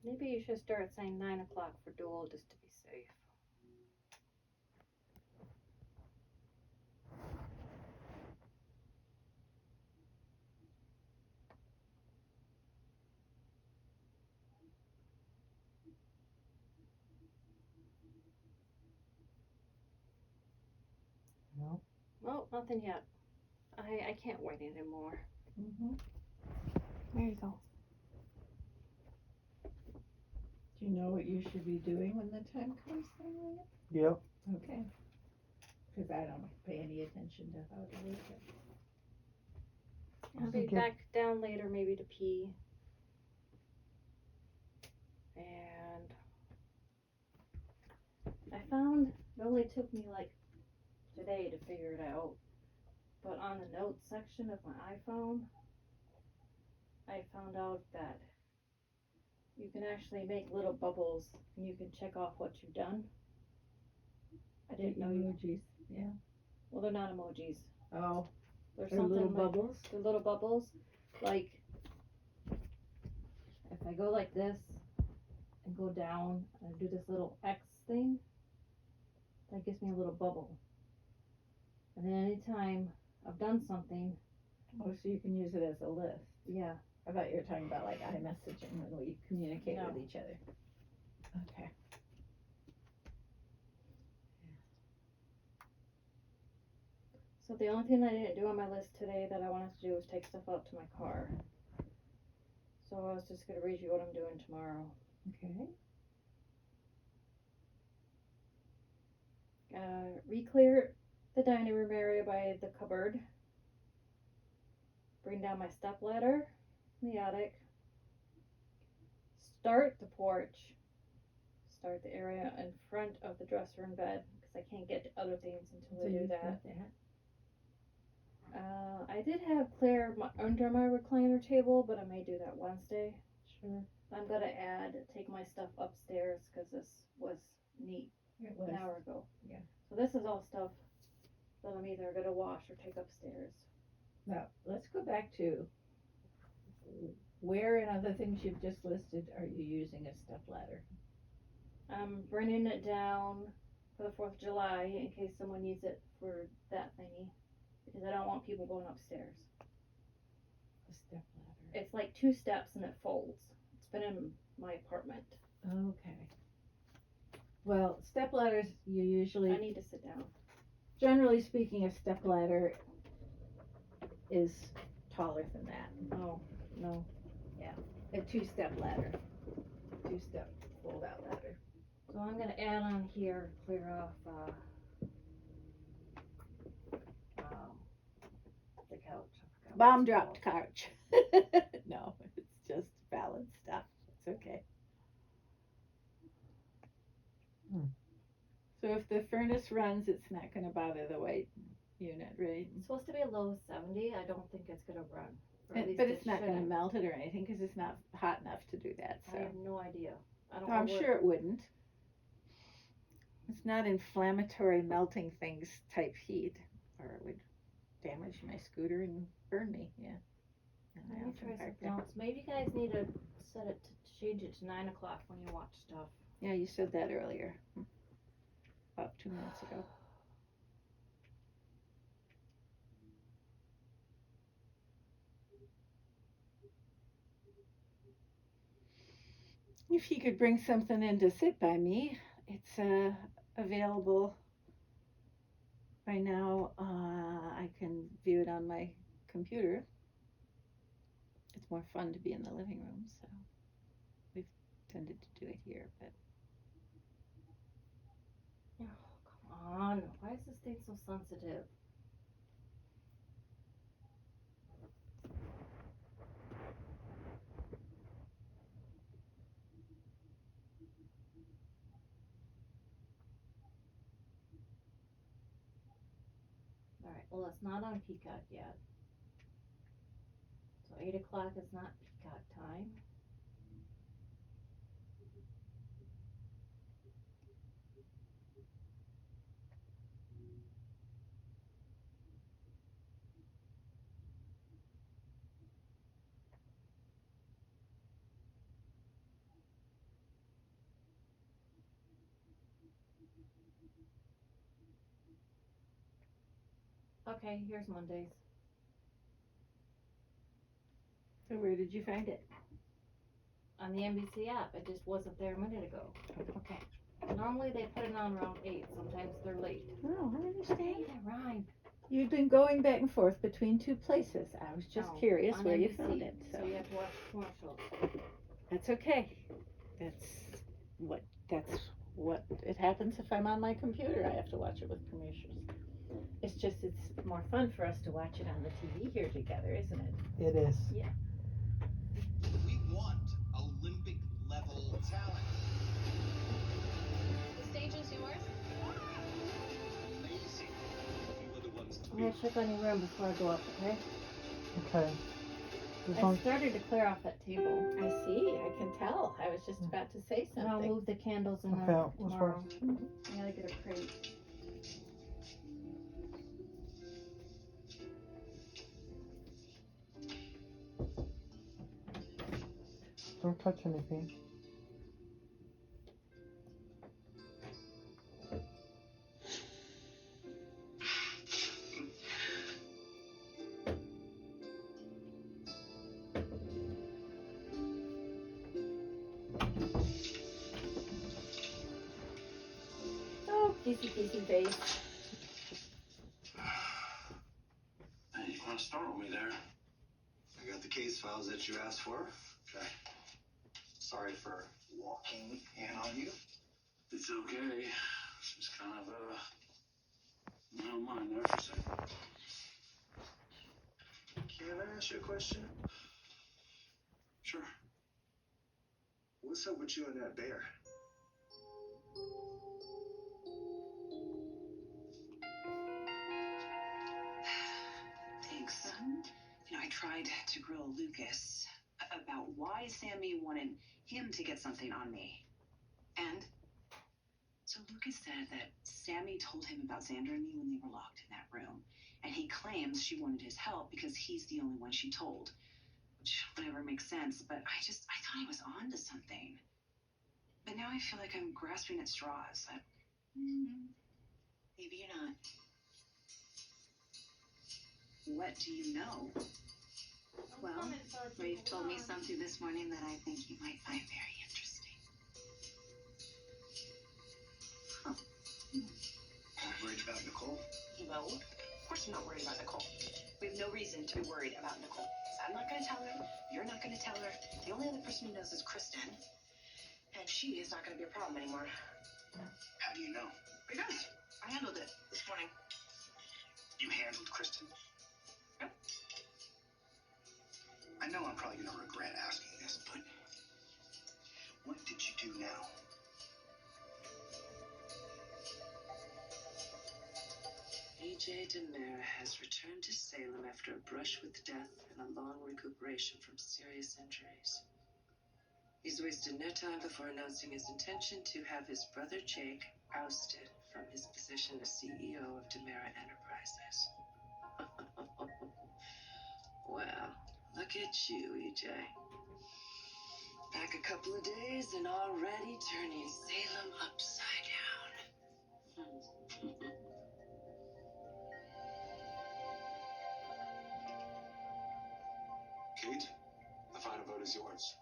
Maybe you should start saying 9 o'clock for dual just to be safe. No. Well, nothing yet. I can't wait anymore. Mm-hmm. There you go. Do you know what you should be doing when the time comes then, William? Yep. Okay. Because I don't pay any attention to how to work it. I'll be Okay. back down later, maybe to pee. And I found it only took me like today to figure it out. But on the notes section of my iPhone, I found out that you can actually make little bubbles and you can check off what you've done. I didn't know you. Emojis. Yeah. Well, they're not emojis. Oh, They're they're something little like bubbles. they're little bubbles. Like if I go like this and go down and I do this little X thing, that gives me a little bubble. And then anytime I've done something, Oh, so you can use it as a list. yeah, I thought you were talking about like iMessaging when we communicate No. with each other. Okay. so the only thing I didn't do on my list today that I wanted to do was take stuff out to my car. So I was just going to read you what I'm doing tomorrow. Okay. Re-clear the dining room area by the cupboard. Bring down my step ladder in the attic. Start the porch. Start the area in front of the dresser and bed because I can't get to other things until I do you've that. got that. I did have Claire under my recliner table, but I may do that Wednesday. Sure. I'm gonna take my stuff upstairs because this was neat It was. an hour ago. Yeah. So this is all stuff that I'm either gonna wash or take upstairs. Now, let's go back to where in other things you've just listed are you using a step ladder? I'm bringing it down for the 4th of July in case someone needs it for that thingy because I don't want people going upstairs. A step ladder. It's like 2 steps and it folds. It's been in my apartment. Okay. Well, step ladders, you usually, I need to sit down. generally speaking, a step ladder is taller than that. Oh, no. A 2-step ladder. 2-step fold-out ladder. So I'm gonna add on here, clear off, the couch. I forgot what Bomb it's dropped called. couch. No, it's just valid stuff. It's okay. So if the furnace runs, it's not going to bother the white unit, right? It's supposed to be a low 70. I don't think it's gonna run. Or at least But it it's not going to shouldn't. melt it or anything because it's not hot enough to do that. So I have no idea. I don't No, know I'm where- sure it wouldn't. It's not inflammatory melting things type heat, or it would damage my scooter and burn me. Yeah. And I Let me often try park something there. else. Maybe you guys need to set it to change it to 9 o'clock when you watch stuff. Yeah, you said that earlier. About 2 minutes ago. If you could bring something in to sit by me, it's available right now. I can view it on my computer. It's more fun to be in the living room, so we've tended to do it here. But Oh, come on. Why is this thing so sensitive? Alright, well, it's not on Peacock yet. So 8 o'clock is not Peacock time. Okay, here's Mondays. So where did you find it? On the NBC app. It just wasn't there a minute ago. Okay. Normally they put it on around 8. Sometimes they're late. Oh, I understand. Hey, that rhyme. You've been going back and forth between two places. I was just No, curious on where you NBC, found it. So you have to watch commercials. That's okay. That's what it happens if I'm on my computer. I have to watch it with commercials. It's just it's more fun for us to watch it on the TV here together, isn't it? It is. Yeah. We want Olympic level talent. The stage is yours. Amazing. You are the ones to I'm be. gonna check on your room before I go up, okay? Okay. This I one, started to clear off that table. I see. I can tell. I was just about to say And I'll something. move the candles in Okay, there let's tomorrow. work. I gotta get a crate. don't touch anything. Oh, kissy face. Hey, you want to startle me there? I got the case files that you asked for. Okay. Sorry for walking in on you. It's okay. Just kind of I don't mind there for a second. Can I ask you a question? Sure. What's up with you and that bear? Thanks. I tried to grill Lucas about why Sammy wanted him to get something on me. And so Lucas said that Sammy told him about Xander and me when they were locked in that room. And he claims she wanted his help because he's the only one she told. Which whatever makes sense, but I thought he was on to something. But now I feel like I'm grasping at straws. Maybe you're not. What do you know? Well, Rafe told me something this morning that I think you might find very interesting. Worried about Nicole? No, of course I'm not worried about Nicole. We have no reason to be worried about Nicole. So I'm not going to tell her. You're not going to tell her. The only other person who knows is Kristen. And she is not going to be a problem anymore. How do you know? Because I handled it this morning. You handled Kristen? Yep. I know I'm probably gonna regret asking this, but what did you do now? E.J. DeMera has returned to Salem after a brush with death and a long recuperation from serious injuries. He's wasted no time before announcing his intention to have his brother Jake ousted from his position as CEO of DeMera Enterprises. Well, look at you, E.J. Back a couple of days and already turning Salem upside down. Kate, the final vote is yours.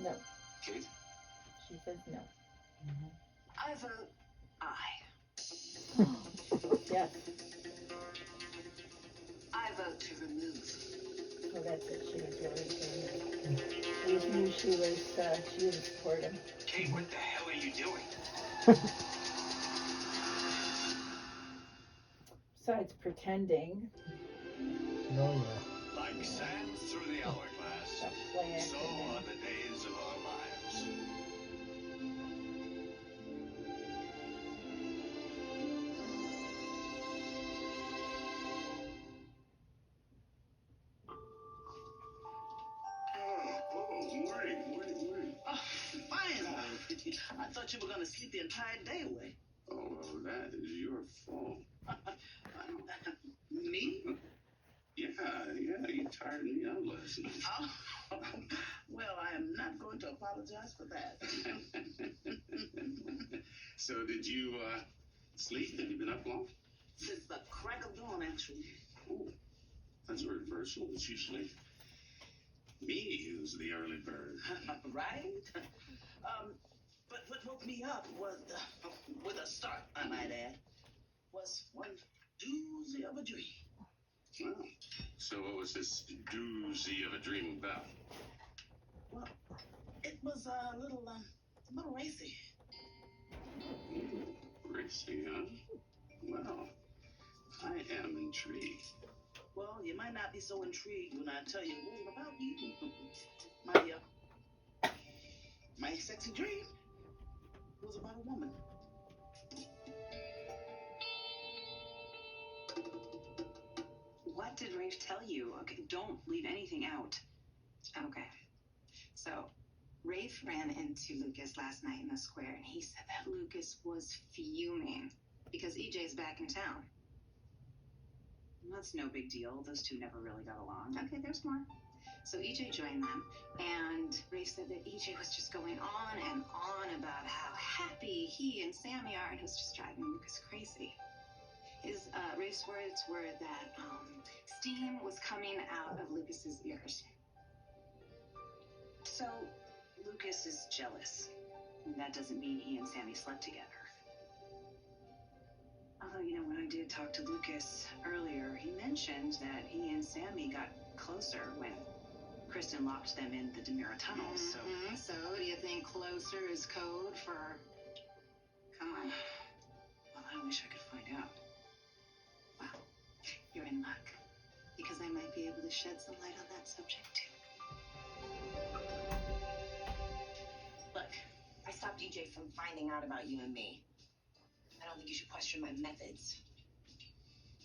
No. Kate? She says no. I vote aye. Yes. I vote to remove. Oh, that's it. She was really saying that. We knew she would support him. Kate, what the hell are you doing? Besides pretending, Oh, yeah. Like sand through the hourglass, stop play so acting. are the days of our lives. Morning. Oh, fine. I thought you were going to sleep the entire day away. Oh, well, that is your fault. Me? Yeah, you tired me out last night. Oh, well, I am not going to apologize for that. So did you, sleep? Have you been up long? Since the crack of dawn, actually. Oh, that's a reversal. It's usually me who's the early bird. Right? But what woke me up was, with a start, I might add, was one doozy of a dream. Well, so what was this doozy of a dream about? Well, it was a little racy. Racy, huh? Well, I am intrigued. Well, you might not be so intrigued when I tell you a little about you. My sexy dream was about a woman. What did Rafe tell you? Okay, don't leave anything out. Okay. So, Rafe ran into Lucas last night in the square, and he said that Lucas was fuming because EJ's back in town. That's no big deal. Those two never really got along. Okay, there's more. So EJ joined them, and Rafe said that EJ was just going on and on about how happy he and Sammy are, and it was just driving Lucas crazy. Rafe's words were that steam was coming out of Lucas's ears. So Lucas is jealous. And that doesn't mean he and Sammy slept together. Although, when I did talk to Lucas earlier, he mentioned that he and Sammy got closer when Kristen locked them in the Demira tunnels. So do you think closer is code for... Come on. Well, I wish I could find out. Well, you're in luck. Because I might be able to shed some light on that subject, too. Look, I stopped EJ from finding out about you and me. I don't think you should question my methods.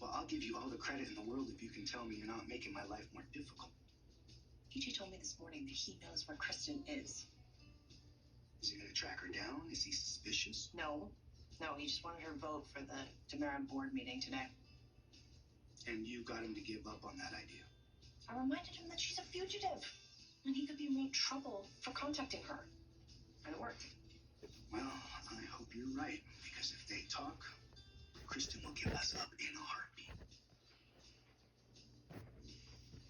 Well, I'll give you all the credit in the world if you can tell me you're not making my life more difficult. EJ told me this morning that he knows where Kristen is. Is he gonna track her down? Is he suspicious? No, he just wanted her vote for the Demira board meeting today. And you got him to give up on that idea? I reminded him that she's a fugitive, and he could be in real trouble for contacting her. And it worked. Well, I hope you're right, because if they talk, Kristen will give us up in a heartbeat.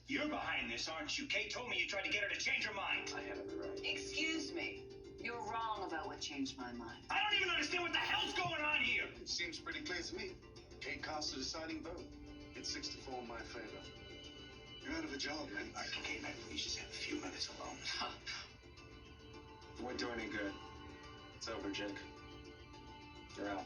You're behind this, aren't you? Kate told me you tried to get her to change her mind. I have it right. Excuse me. You're wrong about what changed my mind. I don't even understand what the hell's going on here. It seems pretty clear to me. Kate cast the deciding vote. It's 6-4 in my favor. You're out of a job, man. Okay, maybe we just have a few minutes alone. It won't do any good. It's over, Jake. You're out.